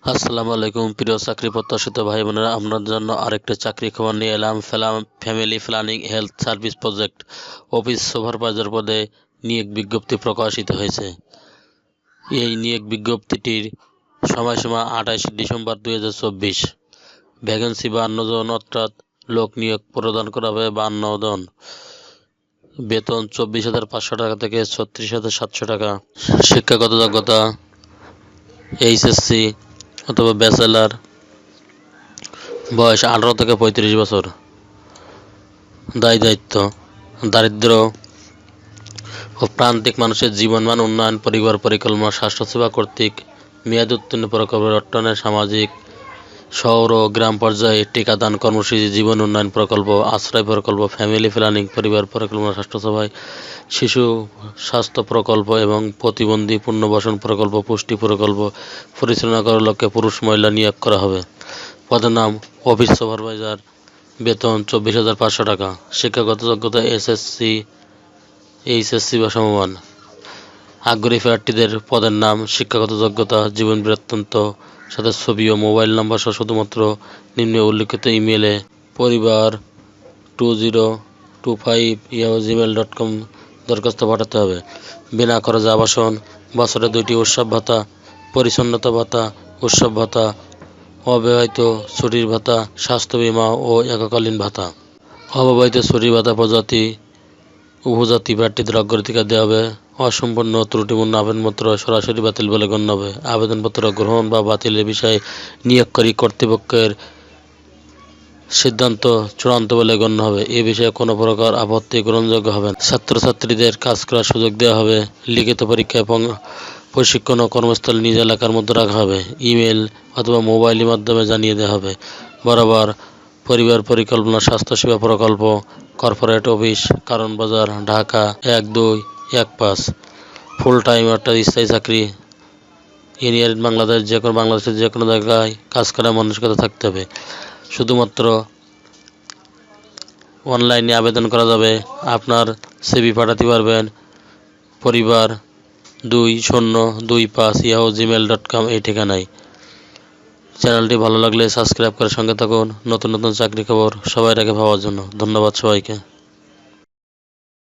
আসসালামু আলাইকুম প্রিয় চাকরি প্রত্যাশিত ভাই বোনেরা, আপনার জন্য আরেকটি চাকরি খবর নিয়ে এলাম। Family planning health service project office supervisor পদে নিয়োগ বিজ্ঞপ্তি প্রকাশিত হয়েছে। এই নিয়োগ বিজ্ঞপ্তিটির সময়সীমা 28 ডিসেম্বর 2024। ভ্যাকেন্সি 52 জন, অর্থাৎ লোক নিয়োগ প্রদান করা হবে 52 জন। বেতন 24,500 টাকা থেকে 36,700 টাকা। শিক্ষাগত যোগ্যতা এইচএসসি অথবা ব্যাচেলার, বয়স 18 থেকে 35 বছর। দায়িত্ব: দারিদ্র ও প্রান্তিক মানুষের জীবনমান উন্নয়ন, পরিবার পরিকল্পনা, স্বাস্থ্যসেবা কর্তৃক মেয়াদ উত্তীর্ণ প্রকল্পের অর্থায়নে সামাজিক, শহর ও গ্রাম পর্যায়ে টিকাদান কর্মসূচি, জীবন উন্নয়ন প্রকল্প, আশ্রয় প্রকল্প, ফ্যামিলি প্ল্যানিং, পরিবার পরিকল্পনা, স্বাস্থ্যসেবা, শিশু স্বাস্থ্য প্রকল্প এবং প্রতিবন্ধী পুনর্বাসন প্রকল্প, পুষ্টি প্রকল্প পরিচালনা করার লক্ষ্যে পুরুষ মহিলা নিয়োগ করা হবে। পদের নাম অফিস সুপারভাইজার। বেতন 24,500 টাকা। শিক্ষাগত যোগ্যতা এইচএসসি বা সমমান। আগ্রহী প্রার্থীদের পদের নাম, শিক্ষাগত যোগ্যতা, জীবন বৃত্তান্ত সাথে ছবি ও মোবাইল নাম্বার সহ শুধুমাত্র নিম্নে উল্লিখিত ইমেলে পরিবার2025@gmail.com দরখাস্ত পাঠাতে হবে। বিনা খরচে আবাসন, বছরে 2টি উৎসব ভাতা, পরিচ্ছন্নতা ভাতা, উৎসব ভাতা, অব্যবহৃত ছুটির ভাতা, স্বাস্থ্য বীমা ও এককালীন ভাতা। অব্যবহৃত ছুটির ভাতা উপজাতি প্রার্থীদের অগ্রাধিকার দেওয়া হবে। অসম্পূর্ণ ত্রুটিপূর্ণ আবেদনপত্র সরাসরি বাতিল বলে গণ্য হবে। আবেদনপত্র গ্রহণ বা বাতিলের বিষয়ে নিয়োগকারী কর্তৃপক্ষের সিদ্ধান্ত চূড়ান্ত বলে গণ্য হবে। এ বিষয়ে কোনো প্রকার আপত্তি গ্রহণযোগ্য হবে না। ছাত্রছাত্রীদের কাজ করার সুযোগ দেওয়া হবে। লিখিত পরীক্ষা এবং প্রশিক্ষণ ও কর্মস্থল নিজ এলাকার মধ্যে রাখা হবে। ইমেল অথবা মোবাইলের মাধ্যমে জানিয়ে দেওয়া হবে। বরাবর পরিবার পরিকল্পনা স্বাস্থ্যসেবা প্রকল্প, কর্পোরেট অফিস, কারণ বাজার, ঢাকা 1215। ফুল টাইম অর্থাৎ স্থায়ী চাকরি। বাংলাদেশের যে কোনো জায়গায় কাজ করার মানসিকতা থাকতে হবে। শুধুমাত্র অনলাইনে আবেদন করা যাবে। আপনার সিভি পাঠাতে পারবেন পরিবার2025@gmail.com এই ঠিকানায়। চ্যানেলটি ভালো লাগলে সাবস্ক্রাইব করে সঙ্গে থাকুন। নতুন নতুন চাকরি খবর সবার আগে পাওয়ার জন্য। ধন্যবাদ সবাইকে।